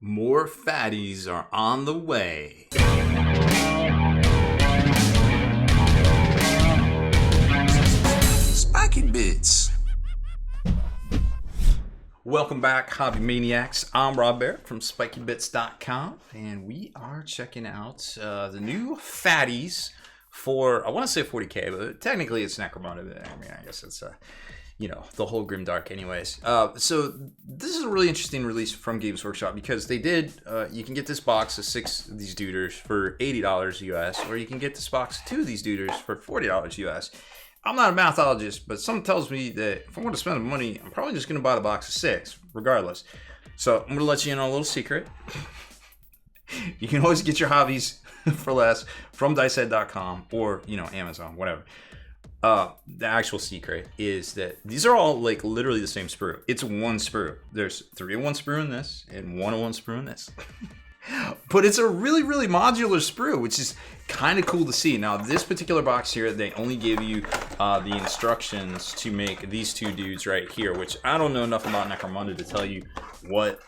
More fatties are on the way. Spiky Bits. Welcome back, Hobby Maniacs. I'm Baer from SpikyBits.com, and we are checking out the new fatties for, I want to say 40k, but technically it's Necromunda. I mean, I guess it's the whole grimdark anyways. So this is a really interesting release from Games Workshop because they did, you can get this box of 6 of these duders for $80 US, or you can get this box of 2 of these duders for $40 US. I'm not a mathologist, but something tells me that if I want to spend the money, I'm probably just going to buy the box of 6, regardless. So I'm going to let you in on a little secret. You can always get your hobbies for less from dicehead.com or, Amazon, whatever. The actual secret is that these are all like literally the same sprue. It's one sprue. There's 3 of one sprue in this and 1 of one sprue in this. But it's a really, really modular sprue, which is kind of cool to see. Now, this particular box here, they only give you the instructions to make these 2 dudes right here, which I don't know enough about Necromunda to tell you what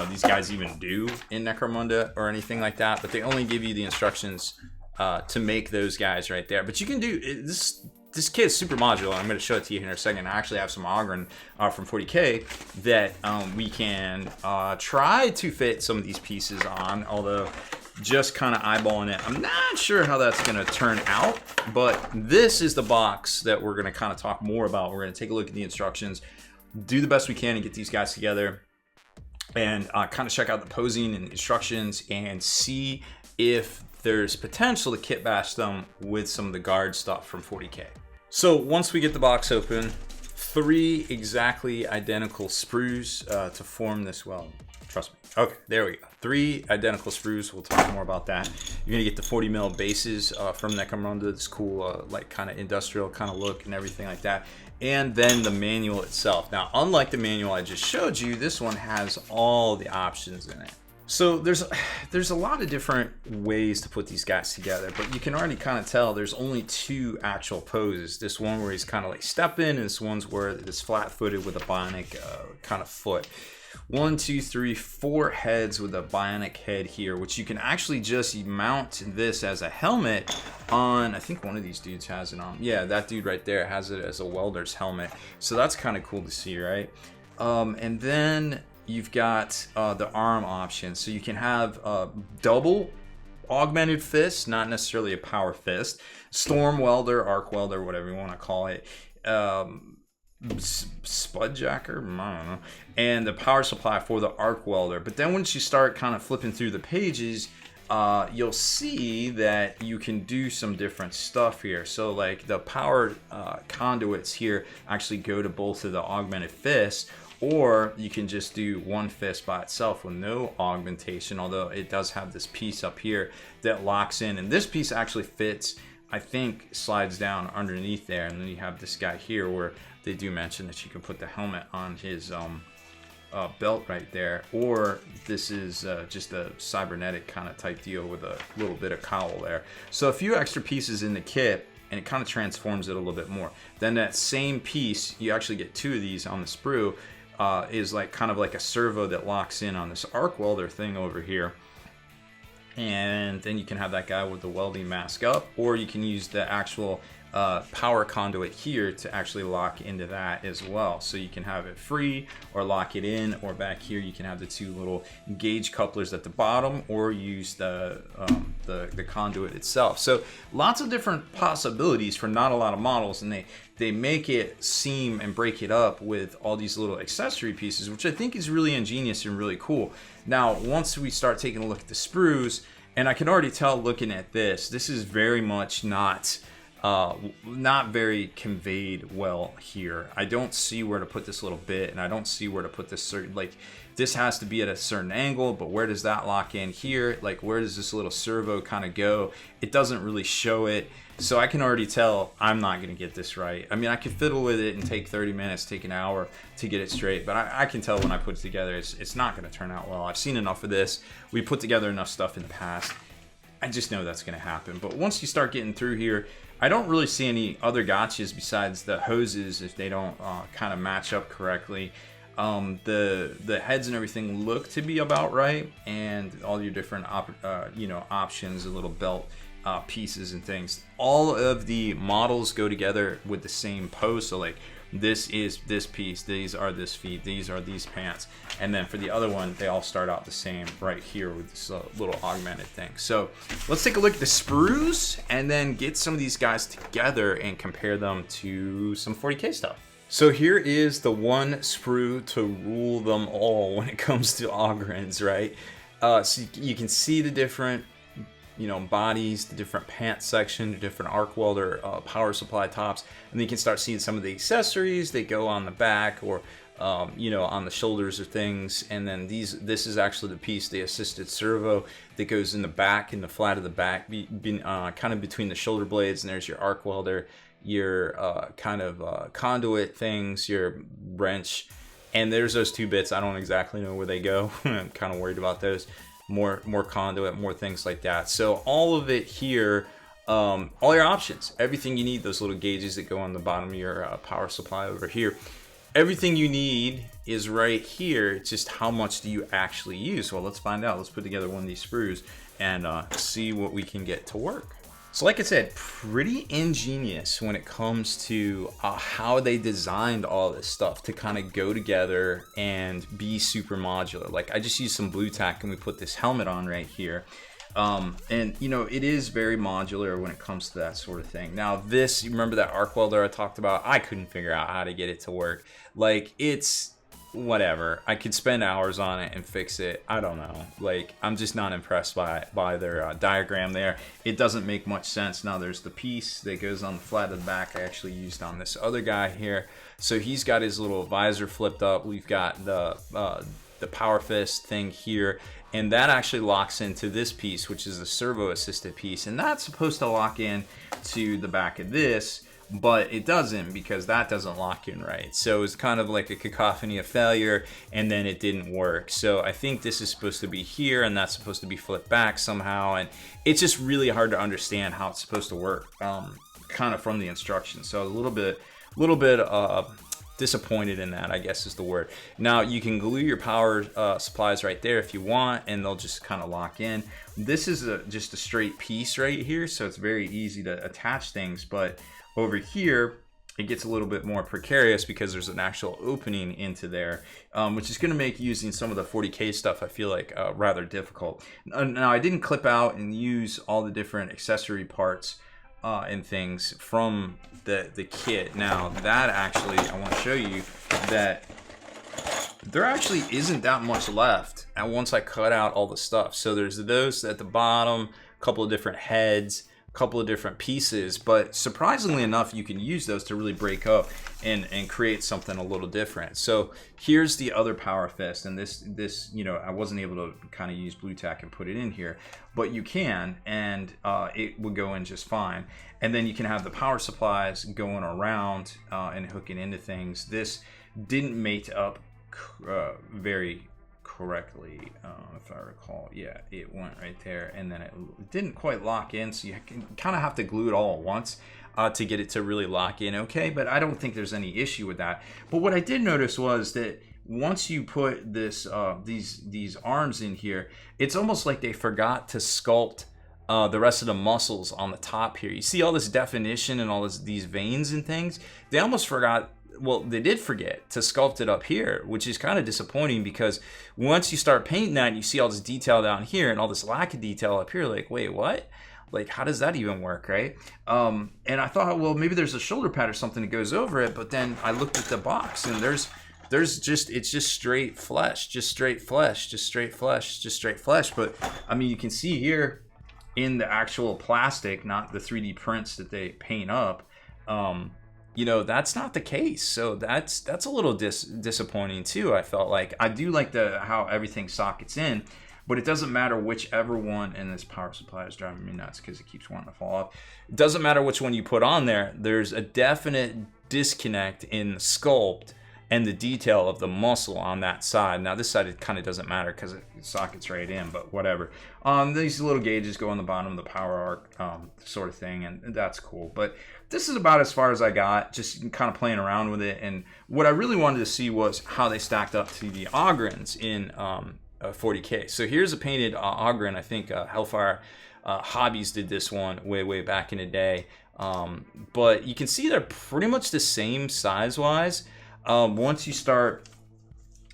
these guys even do in Necromunda or anything like that. But they only give you the instructions to make those guys right there. But you can do this. This kit is super modular. I'm going to show it to you here in a second. I actually have some Ogryn from 40k that we can try to fit some of these pieces on, although just kind of eyeballing it, I'm not sure how that's going to turn out, but this is the box that we're going to kind of talk more about. We're going to take a look at the instructions, do the best we can to get these guys together, and kind of check out the posing and instructions and see if there's potential to kit bash them with some of the guard stuff from 40k. So once we get the box open, 3 exactly identical sprues to form this weld. Trust me. Okay, there we go. 3 identical sprues. We'll talk more about that. You're gonna get the 40 mil bases from Necromunda. This cool, like kind of industrial kind of look and everything like that. And then the manual itself. Now, unlike the manual I just showed you, this one has all the options in it. So there's a lot of different ways to put these guys together, but you can already kind of tell there's only 2 actual poses. This one where he's kind of like stepping, and this one's where it's flat-footed with a bionic kind of foot. 1, 2, 3, 4 heads with a bionic head here, which you can actually just mount this as a helmet on. I think one of these dudes has it on. Yeah, that dude right there has it as a welder's helmet. So that's kind of cool to see, right? And then you've got the arm option, so you can have double augmented fist, not necessarily a power fist, storm welder, arc welder, whatever you want to call it, spud jacker, I don't know, and the power supply for the arc welder. But then once you start kind of flipping through the pages, you'll see that you can do some different stuff here. So like the power conduits here actually go to both of the augmented fists, or you can just do one fist by itself with no augmentation, although it does have this piece up here that locks in, and this piece actually fits, I think, slides down underneath there. And then you have this guy here where they do mention that you can put the helmet on his belt right there, or this is just a cybernetic kind of type deal with a little bit of cowl there. So a few extra pieces in the kit, and it kind of transforms it a little bit more. Then that same piece, you actually get 2 of these on the sprue, is like kind of like a servo that locks in on this arc welder thing over here. And then you can have that guy with the welding mask up, or you can use the actual power conduit here to actually lock into that as well. So you can have it free or lock it in, or back here you can have the 2 little gauge couplers at the bottom, or use the conduit itself. So lots of different possibilities for not a lot of models, and they make it seem and break it up with all these little accessory pieces, which I think is really ingenious and really cool. Now, once we start taking a look at the sprues, and I can already tell looking at this is very much not very conveyed well here. I don't see where to put this little bit, and I don't see where to put this certain, like, this has to be at a certain angle, but where does that lock in here? Like, where does this little servo kind of go? It doesn't really show it. So I can already tell I'm not going to get this right. I mean, I could fiddle with it and take 30 minutes, take an hour to get it straight, but I can tell when I put it together, it's not going to turn out well. I've seen enough of this. We put together enough stuff in the past. I just know that's going to happen. But once you start getting through here, I don't really see any other gotchas besides the hoses if they don't kind of match up correctly. The heads and everything look to be about right, and all your different options, and little belt pieces and things. All of the models go together with the same pose. So like, this is this piece, these are this feet, these are these pants, and then for the other one, they all start out the same right here with this little augmented thing. So let's take a look at the sprues and then get some of these guys together and compare them to some 40K stuff. So here is the one sprue to rule them all when it comes to Ogryns, right? So you can see the different bodies, the different pant section, the different arc welder power supply tops, and then you can start seeing some of the accessories. They go on the back or on the shoulders or things, and then this is actually the piece, the assisted servo, that goes in the back, in the flat of the back, kind of between the shoulder blades, and there's your arc welder, your conduit things, your wrench, and there's those two bits. I don't exactly know where they go. I'm kind of worried about those. More conduit, more things like that. So all of it here, all your options, everything you need, those little gauges that go on the bottom of your power supply over here, everything you need is right here. It's just how much do you actually use? Well, let's find out. Let's put together one of these sprues and see what we can get to work. So like I said, pretty ingenious when it comes to how they designed all this stuff to kind of go together and be super modular. Like, I just used some blue tack and we put this helmet on right here. And it is very modular when it comes to that sort of thing. Now this, you remember that arc welder I talked about? I couldn't figure out how to get it to work. Like, it's whatever. I could spend hours on it and fix it. I don't know. Like, I'm just not impressed by their diagram there. It doesn't make much sense. Now there's the piece that goes on the flat of the back I actually used on this other guy here. So he's got his little visor flipped up. We've got the power fist thing here, and that actually locks into this piece, which is the servo assisted piece, and that's supposed to lock in to the back of this, but it doesn't, because that doesn't lock in right. So it's kind of like a cacophony of failure, and then it didn't work. So I think this is supposed to be here, and that's supposed to be flipped back somehow, and it's just really hard to understand how it's supposed to work, kind of from the instructions. So a little bit disappointed in that, I guess is the word. Now you can glue your power supplies right there if you want, and they'll just kind of lock in. This is just a straight piece right here, so it's very easy to attach things, but over here it gets a little bit more precarious because there's an actual opening into there, which is going to make using some of the 40K stuff, I feel like, rather difficult. Now I didn't clip out and use all the different accessory parts and things from the kit. Now that actually, I want to show you that there actually isn't that much left, and once I cut out all the stuff. So there's those at the bottom, a couple of different heads, couple of different pieces, but surprisingly enough, you can use those to really break up and create something a little different. So here's the other power fist, and this I wasn't able to kind of use blue tack and put it in here, but you can, and it would go in just fine. And then you can have the power supplies going around and hooking into things. This didn't mate up very correctly, if I recall. Yeah, it went right there, and then it didn't quite lock in, so you kind of have to glue it all at once to get it to really lock in okay, but I don't think there's any issue with that. But what I did notice was that once you put this these arms in here, it's almost like they forgot to sculpt the rest of the muscles on the top here. You see all this definition and all these veins and things? They almost forgot. Well, they did forget to sculpt it up here, which is kind of disappointing, because once you start painting that and you see all this detail down here and all this lack of detail up here, like, wait, what? Like, how does that even work, right? And I thought, well, maybe there's a shoulder pad or something that goes over it, but then I looked at the box and it's just straight flesh, just straight flesh, just straight flesh, just straight flesh. But I mean, you can see here in the actual plastic, not the 3D prints that they paint up, that's not the case. So that's a little disappointing too. I felt like I do like how everything sockets in, but it doesn't matter whichever one. And this power supply is driving me nuts because it keeps wanting to fall off. It doesn't matter which one you put on there. There's a definite disconnect in the sculpt and the detail of the muscle on that side. Now this side, it kind of doesn't matter because it sockets right in, but whatever. These little gauges go on the bottom of the power arc sort of thing, and that's cool. But this is about as far as I got, just kind of playing around with it. And what I really wanted to see was how they stacked up to the Ogryns in 40K. So here's a painted Ogryn. I think Hellfire Hobbies did this one way back in the day. But you can see they're pretty much the same size-wise. Once you start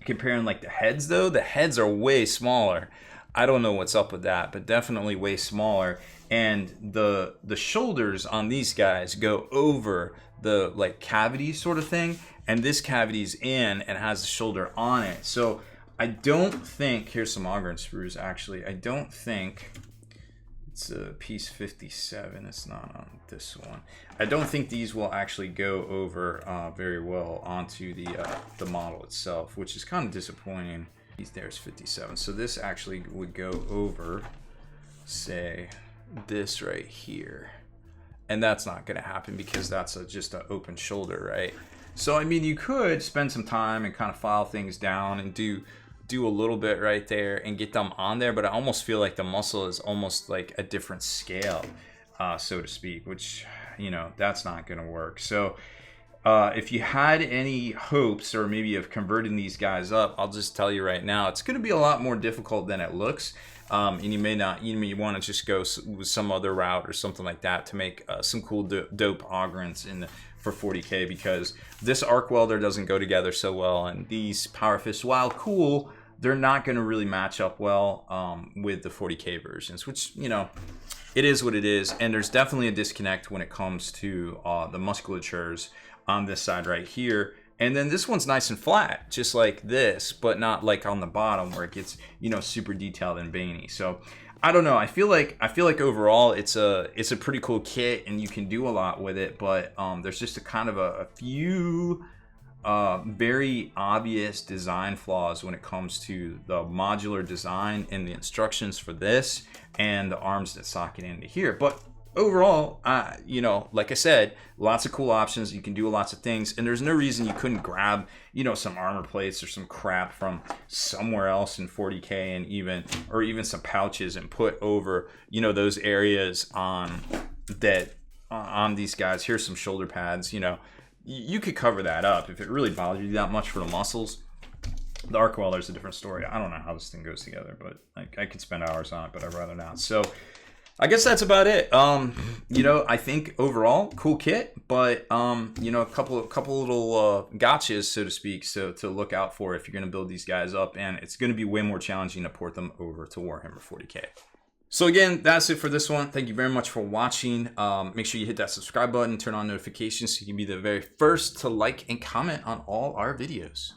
comparing like the heads, though, the heads are way smaller. I don't know what's up with that, but definitely way smaller. And the shoulders on these guys go over the like cavity sort of thing, and this cavity's in and has the shoulder on it. So I don't think, here's some Ogryn sprues actually. I don't think it's a piece 57. It's not on this one. I don't think these will actually go over very well onto the model itself, which is kind of disappointing. There's 57. So this actually would go over, say, this right here, and that's not going to happen because that's just an open shoulder, right? So I mean, you could spend some time and kind of file things down and do a little bit right there and get them on there, but I almost feel like the muscle is almost like a different scale, so to speak, which, you know, that's not going to work. So if you had any hopes or maybe of converting these guys up, I'll just tell you right now, it's going to be a lot more difficult than it looks. And you may want to just go with some other route or something like that to make some cool dope Ogryns for 40K, because this arc welder doesn't go together so well, and these power fists, while cool, they're not going to really match up well with the 40K versions, which, you know, it is what it is. And there's definitely a disconnect when it comes to the musculatures on this side right here. And then this one's nice and flat, just like this, but not like on the bottom where it gets, you know, super detailed and veiny. So I don't know. I feel like overall it's a pretty cool kit, and you can do a lot with it. But there's just a few very obvious design flaws when it comes to the modular design and the instructions for this and the arms that socket into here. But overall, you know, like I said, lots of cool options. You can do lots of things, and there's no reason you couldn't grab, you know, some armor plates or some crap from somewhere else in 40K, and even some pouches, and put over, you know, those areas on these guys. Here's some shoulder pads. You know, you could cover that up if it really bothered you that much for the muscles. The arc welder is a different story. I don't know how this thing goes together, but I could spend hours on it, but I'd rather not. So I guess that's about it. You know, I think overall cool kit, but you know, a couple little gotchas, so to speak, so to look out for if you're going to build these guys up, and it's going to be way more challenging to port them over to Warhammer 40K. So again, that's it for this one. Thank you very much for watching. Make sure you hit that subscribe button, turn on notifications so you can be the very first to like and comment on all our videos.